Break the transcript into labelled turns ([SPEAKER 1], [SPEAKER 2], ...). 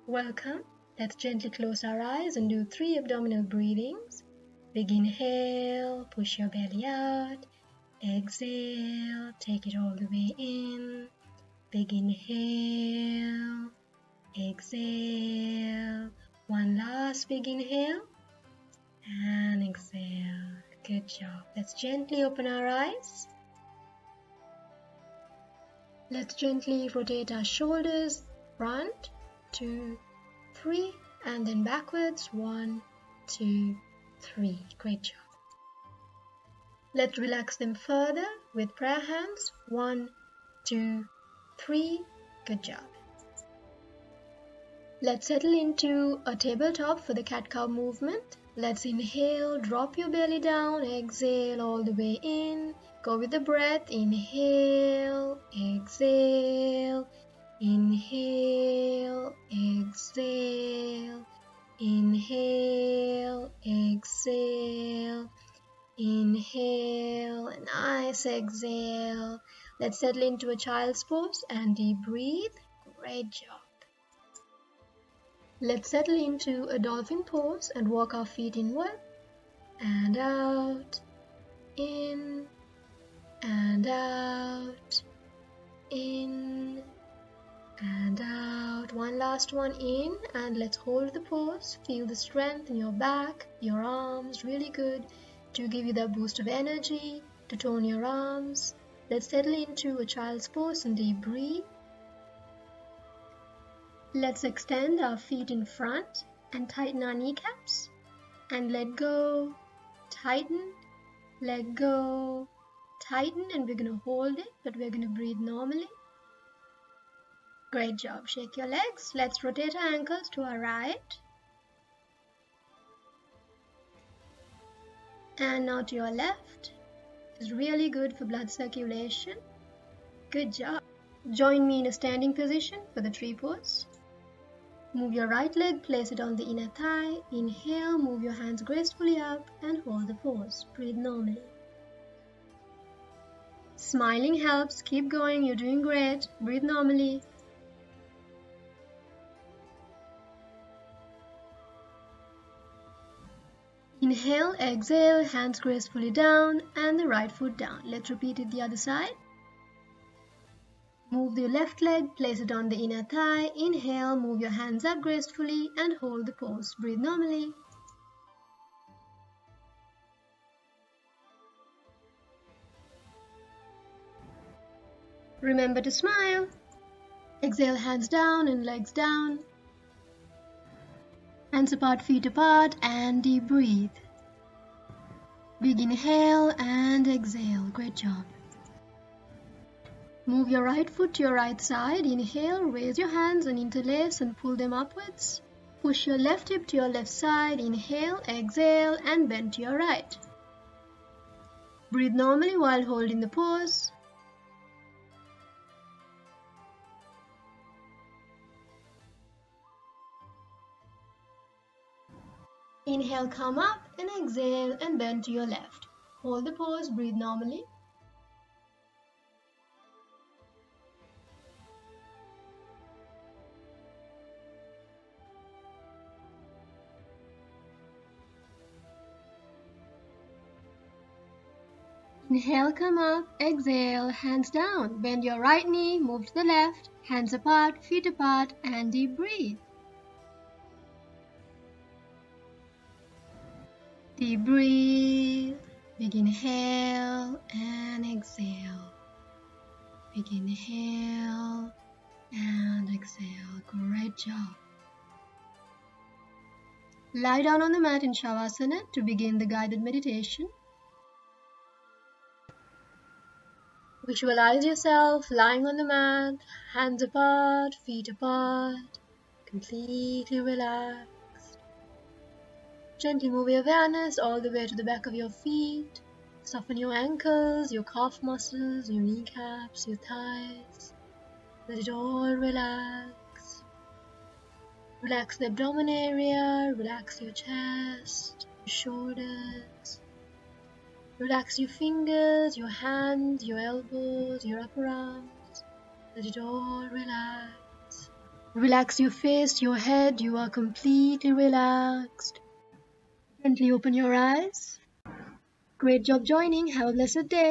[SPEAKER 1] Welcome. Let's gently close our eyes and do 3 abdominal breathings. Big inhale, push your belly out. Exhale, take it all the way in. Big inhale, exhale. One last big inhale and exhale. Good job. Let's gently open our eyes. Let's gently rotate our shoulders, front, 2, 3, and then backwards, 1, 2, 3. Great job. Let's relax them further with prayer hands, 1, 2, 3. Good job. Let's settle into a tabletop for the cat-cow movement. Let's inhale, drop your belly down, exhale all the way in. Go with the breath, inhale, exhale, inhale, exhale, inhale, exhale, inhale, nice exhale. Let's settle into a child's pose and deep breathe. Great job. Let's settle into a dolphin pose and walk our feet inward and out, in and out, in and out. One last one, in, and let's hold the pose. Feel the strength in your back, your arms, really good to give you that boost of energy, to tone your arms. Let's settle into a child's pose and deep breathe. Let's extend our feet in front and tighten our kneecaps and let go, tighten, let go, tighten, and we're going to hold it, but we're going to breathe normally. Great job. Shake your legs. Let's rotate our ankles to our right and now to your left. It's really good for blood circulation. Good job. Join me in a standing position for the tree pose. Move your right leg, place it on the inner thigh. Inhale, move your hands gracefully up and hold the pose. Breathe normally. Smiling helps. Keep going. You're doing great. Breathe normally. Inhale, exhale, hands gracefully down and the right foot down. Let's repeat it the other side. Move the left leg, place it on the inner thigh. Inhale, move your hands up gracefully and hold the pose. Breathe normally. Remember to smile. Exhale, hands down and legs down. Hands apart, feet apart, and deep breathe. Big inhale and exhale. Great job. Move your right foot to your right side. Inhale, raise your hands and interlace and pull them upwards. Push your left hip to your left side. Inhale, exhale, and bend to your right. Breathe normally while holding the pose. Inhale, come up, and exhale and bend to your left. Hold the pose, breathe normally. Inhale, come up, exhale, hands down. Bend your right knee, move to the left, hands apart, feet apart, and deep breathe. Deep breathe. Big inhale and exhale. Big inhale and exhale. Great job. Lie down on the mat in Shavasana to begin the guided meditation. Visualize yourself lying on the mat, hands apart, feet apart, completely relaxed. Gently move your awareness all the way to the back of your feet. Soften your ankles, your calf muscles, your kneecaps, your thighs. Let it all relax. Relax the abdomen area, relax your chest, your shoulders. Relax your fingers, your hands, your elbows, your upper arms. Let it all relax. Relax your face, your head, you are completely relaxed. Gently open your eyes. Great job joining. Have a blessed day.